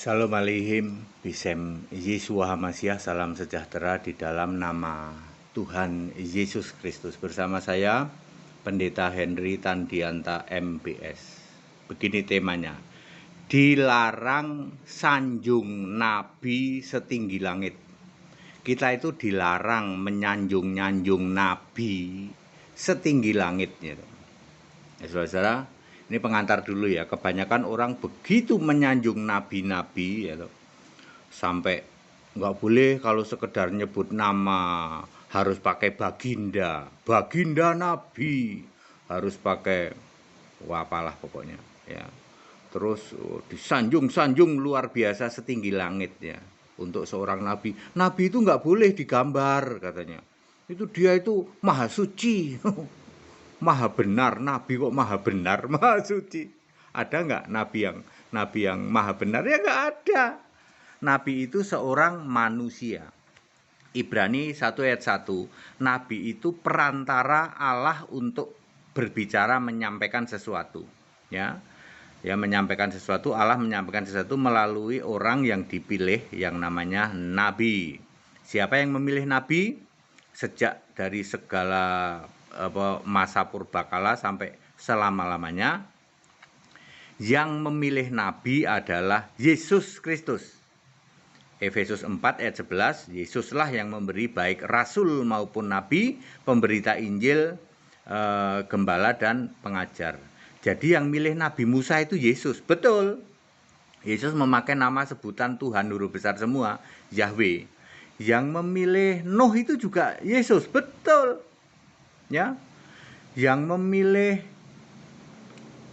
Shalom Aleihim, Bisem Yeshua HaMashiach, salam sejahtera di dalam nama Tuhan Yesus Kristus. Bersama saya, Pendeta Henry Tandianta MBS. Begini temanya, dilarang sanjung Nabi setinggi langit. Kita itu dilarang menyanjung-nyanjung Nabi setinggi langit. Ya, saudara-saudara, ini pengantar dulu ya. Kebanyakan orang begitu menyanjung nabi-nabi ya, sampai nggak boleh kalau sekedar nyebut nama harus pakai baginda nabi, harus pakai apalah pokoknya ya. Terus disanjung-sanjung luar biasa setinggi langit ya untuk seorang nabi. Nabi itu nggak boleh digambar katanya. Itu dia itu maha suci. Maha benar, nabi kok maha benar, maha suci. Ada nggak nabi yang maha benar? Ya nggak ada. Nabi itu seorang manusia. Ibrani 1 ayat 1, nabi itu perantara Allah untuk berbicara, menyampaikan sesuatu. Ya, menyampaikan sesuatu, Allah menyampaikan sesuatu melalui orang yang dipilih yang namanya nabi. Siapa yang memilih nabi? Sejak dari segala masa purbakala sampai selama-lamanya, yang memilih nabi adalah Yesus Kristus. Efesus 4 ayat 11, Yesuslah yang memberi baik rasul maupun nabi, pemberita Injil, gembala dan pengajar. Jadi yang milih Nabi Musa itu Yesus, betul. Yesus memakai nama sebutan Tuhan huruf besar semua, Yahweh. Yang memilih Nuh itu juga Yesus, betul. Ya, yang memilih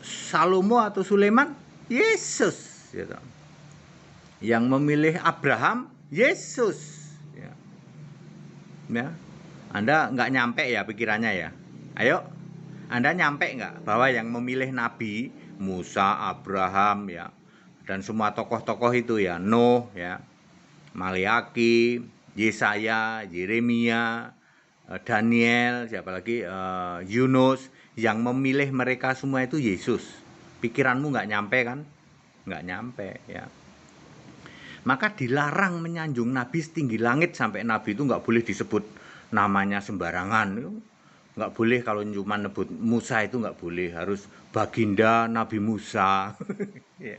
Salomo atau Sulaiman, Yesus. Gitu. Yang memilih Abraham, Yesus. Ya. Anda nggak nyampe ya pikirannya ya? Ayo, Anda nyampe nggak bahwa yang memilih Nabi Musa, Abraham ya, dan semua tokoh-tokoh itu ya, Nuh ya, Maliaki, Yesaya, Yeremia, Daniel, siapa lagi, Yunus, yang memilih mereka semua itu Yesus. Pikiranmu nggak nyampe kan? Nggak nyampe ya. Maka dilarang menyanjung Nabi setinggi langit, sampai Nabi itu nggak boleh disebut namanya sembarangan. Nggak boleh kalau cuma nyebut Musa itu nggak boleh, harus baginda Nabi Musa. Ya.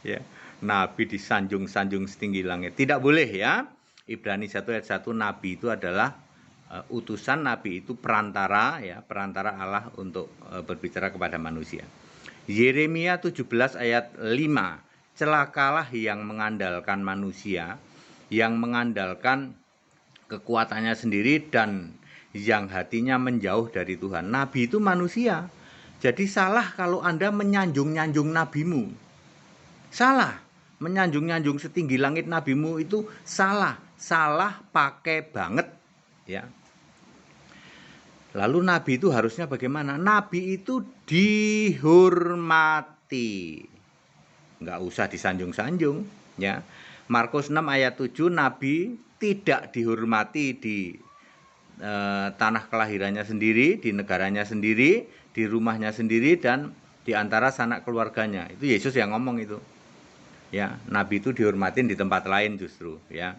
Ya. Nabi disanjung-sanjung setinggi langit, tidak boleh ya. Ibrani 1 ayat 1, nabi itu adalah utusan, nabi itu perantara ya, perantara Allah untuk berbicara kepada manusia. Yeremia 17 ayat 5, celakalah yang mengandalkan manusia, yang mengandalkan kekuatannya sendiri dan yang hatinya menjauh dari Tuhan. Nabi itu manusia. Jadi salah kalau Anda menyanjung-nyanjung nabimu. Salah. Menyanjung-nyanjung setinggi langit nabimu itu salah pakai banget ya. Lalu nabi itu harusnya bagaimana? Nabi itu dihormati, nggak usah disanjung-sanjung ya. Markus 6 ayat 7, nabi tidak dihormati di tanah kelahirannya sendiri, di negaranya sendiri, di rumahnya sendiri, dan di antara sanak keluarganya. Itu Yesus yang ngomong itu. Ya, nabi itu dihormatin di tempat lain justru ya.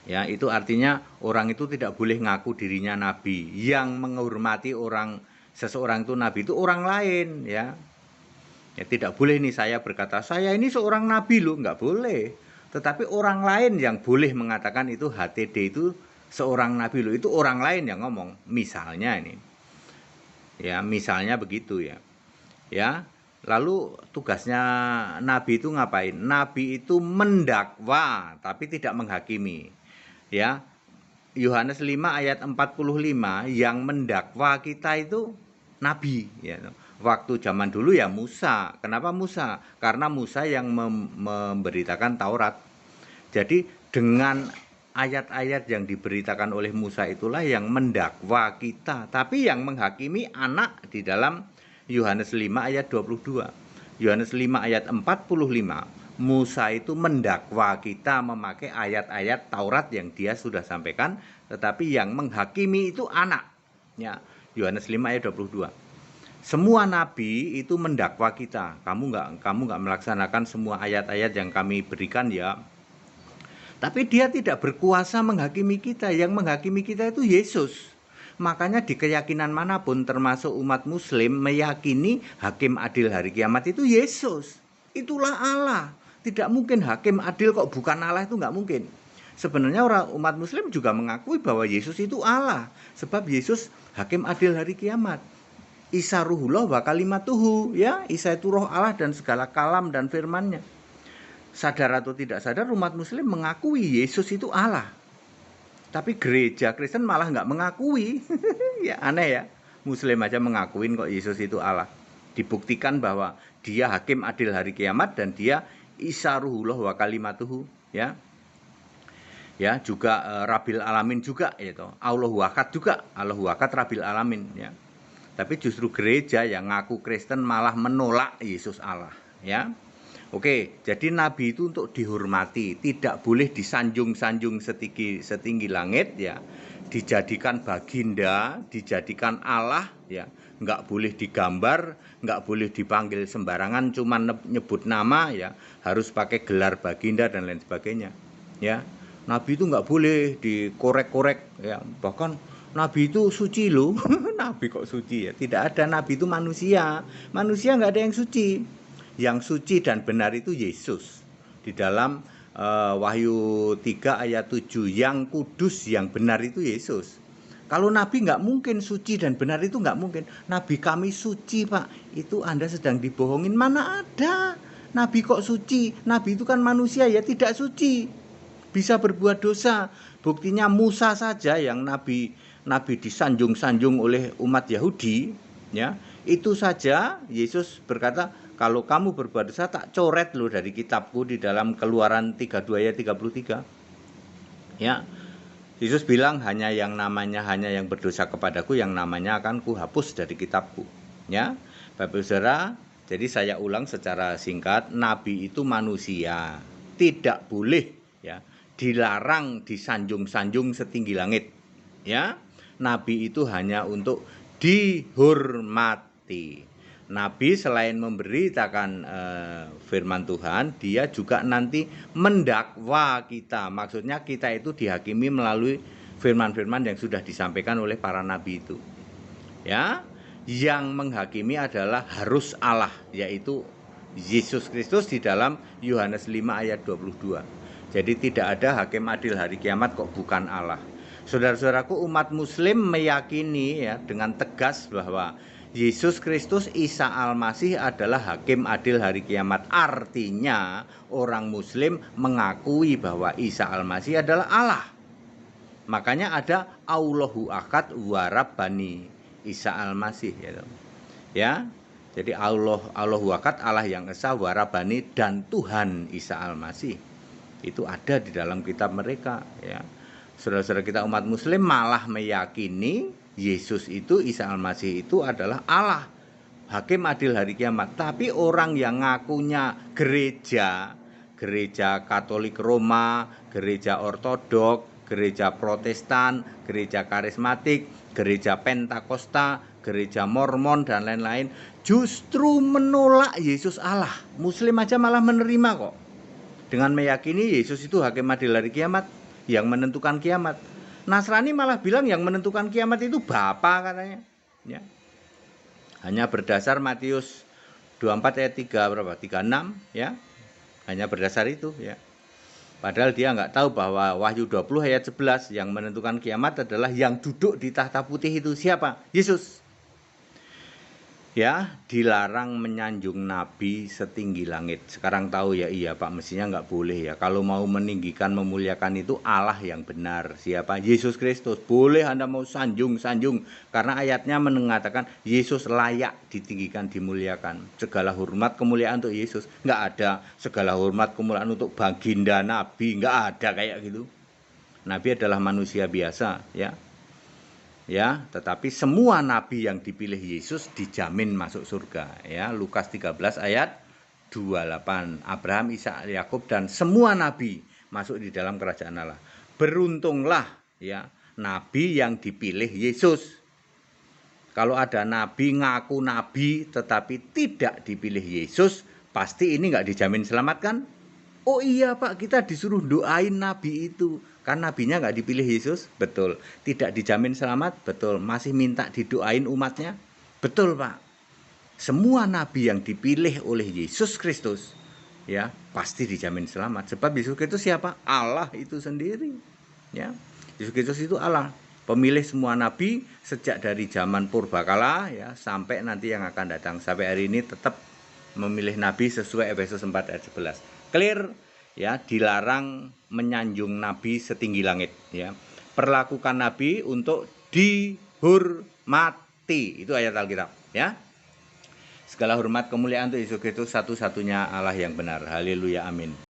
Ya, itu artinya orang itu tidak boleh ngaku dirinya nabi. Yang menghormati seseorang itu nabi itu orang lain ya. Ya, tidak boleh nih saya berkata saya ini seorang nabi loh, nggak boleh. Tetapi orang lain yang boleh mengatakan itu HTD itu seorang nabi loh, itu orang lain yang ngomong. Misalnya ini. Ya, misalnya begitu ya. Ya. Lalu tugasnya nabi itu ngapain? Nabi itu mendakwa tapi tidak menghakimi. Ya. Yohanes 5 ayat 45, yang mendakwa kita itu nabi ya. Waktu zaman dulu ya Musa. Kenapa Musa? Karena Musa yang memberitakan Taurat. Jadi dengan ayat-ayat yang diberitakan oleh Musa itulah yang mendakwa kita. Tapi yang menghakimi anak di dalam Yohanes 5 ayat 22. Yohanes 5 ayat 45. Musa itu mendakwa kita memakai ayat-ayat Taurat yang dia sudah sampaikan, tetapi yang menghakimi itu anak. Ya, Yohanes 5 ayat 22. Semua nabi itu mendakwa kita. Kamu nggak melaksanakan semua ayat-ayat yang kami berikan ya. Tapi dia tidak berkuasa menghakimi kita. Yang menghakimi kita itu Yesus. Makanya di keyakinan manapun termasuk umat muslim meyakini hakim adil hari kiamat itu Yesus. Itulah Allah. Tidak mungkin hakim adil kok bukan Allah, itu nggak mungkin. Sebenarnya orang umat muslim juga mengakui bahwa Yesus itu Allah. Sebab Yesus hakim adil hari kiamat. Isa ruhullah wa kalimatuhu, ya, Isa itu roh Allah dan segala kalam dan firman-Nya. Sadar atau tidak sadar umat muslim mengakui Yesus itu Allah. Tapi gereja Kristen malah nggak mengakui. Ya aneh ya. Muslim aja mengakuin kok Yesus itu Allah. Dibuktikan bahwa dia hakim adil hari kiamat dan dia Isa ruhullah wa kalimatuhu, ya. Ya, juga Rabil Alamin juga itu. Allahu Akad juga, Allahu Akad Rabil Alamin, ya. Tapi justru gereja yang ngaku Kristen malah menolak Yesus Allah, ya. Oke, jadi nabi itu untuk dihormati, tidak boleh disanjung-sanjung setinggi langit, ya. Dijadikan baginda, dijadikan Allah, ya. Nggak boleh digambar, nggak boleh dipanggil sembarangan, cuma nyebut nama, ya. Harus pakai gelar baginda dan lain sebagainya, ya. Nabi itu nggak boleh dikorek-korek, ya. Bahkan Nabi itu suci loh. Nabi kok suci ya? Tidak ada, Nabi itu manusia. Manusia nggak ada yang suci. Yang suci dan benar itu Yesus. Di dalam Wahyu 3 ayat 7, yang kudus, yang benar itu Yesus. Kalau Nabi nggak mungkin suci dan benar, itu nggak mungkin. Nabi kami suci Pak, itu Anda sedang dibohongin. Mana ada Nabi kok suci? Nabi itu kan manusia ya, tidak suci, bisa berbuat dosa. Buktinya Musa saja yang nabi disanjung-sanjung oleh umat Yahudi, ya. Itu saja Yesus berkata, kalau kamu berbuat dosa tak coret loh dari kitabku, di dalam Keluaran 32 ayat 33. Ya. Yesus bilang hanya yang berdosa kepadaku, yang namanya akan kuhapus dari kitabku. Ya. Bapak Saudara, jadi saya ulang secara singkat, nabi itu manusia, tidak boleh, ya, dilarang disanjung-sanjung setinggi langit, ya. Nabi itu hanya untuk dihormati. Nabi selain memberitakan firman Tuhan, dia juga nanti mendakwa kita. Maksudnya kita itu dihakimi melalui firman-firman yang sudah disampaikan oleh para nabi itu, ya. Yang menghakimi adalah harus Allah, yaitu Yesus Kristus di dalam Yohanes 5 ayat 22. Jadi tidak ada hakim adil hari kiamat kok bukan Allah. Saudara-saudaraku, umat muslim meyakini, ya, dengan tegas bahwa Yesus Kristus Isa Al-Masih adalah hakim adil hari kiamat. Artinya orang muslim mengakui bahwa Isa Al-Masih adalah Allah. Makanya ada Allahu Akad wa Rabbani Isa Al-Masih, ya. Jadi Allahu Akad, Allah yang esa, wa Rabbani, dan Tuhan Isa Al-Masih. Itu ada di dalam kitab mereka, ya. Saudara-saudara kita umat muslim malah meyakini Yesus itu, Isa Al-Masih itu adalah Allah, hakim adil hari kiamat. Tapi orang yang ngakunya gereja Katolik Roma, gereja Ortodok, gereja Protestan, gereja Karismatik, gereja Pentakosta, gereja Mormon dan lain-lain, justru menolak Yesus Allah. Muslim aja malah menerima kok, dengan meyakini Yesus itu hakim adil hari kiamat, yang menentukan kiamat. Nasrani malah bilang yang menentukan kiamat itu Bapa, katanya, ya. Hanya berdasar Matius 24 ayat 36, ya. Hanya berdasar itu, ya. Padahal dia nggak tahu bahwa Wahyu 20 ayat 11 yang menentukan kiamat adalah yang duduk di tahta putih itu siapa? Yesus. Ya, dilarang menyanjung nabi setinggi langit. Sekarang tahu ya, iya Pak, mestinya nggak boleh ya. Kalau mau meninggikan, memuliakan itu Allah yang benar. Siapa? Yesus Kristus. Boleh Anda mau sanjung-sanjung, karena ayatnya mengatakan Yesus layak ditinggikan, dimuliakan. Segala hormat kemuliaan untuk Yesus. Nggak ada segala hormat kemuliaan untuk baginda nabi. Nggak ada kayak gitu. Nabi adalah manusia biasa, ya. Ya, tetapi semua nabi yang dipilih Yesus dijamin masuk surga, ya. Lukas 13 ayat 28. Abraham, Ishak, Yakub dan semua nabi masuk di dalam kerajaan Allah. Beruntunglah, ya, nabi yang dipilih Yesus. Kalau ada nabi ngaku nabi tetapi tidak dipilih Yesus, pasti ini nggak dijamin selamat kan? Oh iya Pak, kita disuruh doain nabi itu. Kan nabinya nggak dipilih Yesus? Betul. Tidak dijamin selamat? Betul. Masih minta didoain umatnya? Betul Pak. Semua nabi yang dipilih oleh Yesus Kristus, ya pasti dijamin selamat. Sebab Yesus Kristus siapa? Allah itu sendiri. Ya, Yesus Kristus itu Allah. Pemilih semua nabi sejak dari zaman purbakala ya sampai nanti yang akan datang. Sampai hari ini tetap memilih nabi sesuai Efesus 4 ayat 11. Clear ya, dilarang menyanjung nabi setinggi langit ya. Perlakukan nabi untuk dihormati. Itu ayat Alkitab ya. Segala hormat kemuliaan untuk Yesus Kristus, satu-satunya Allah yang benar. Haleluya, amin.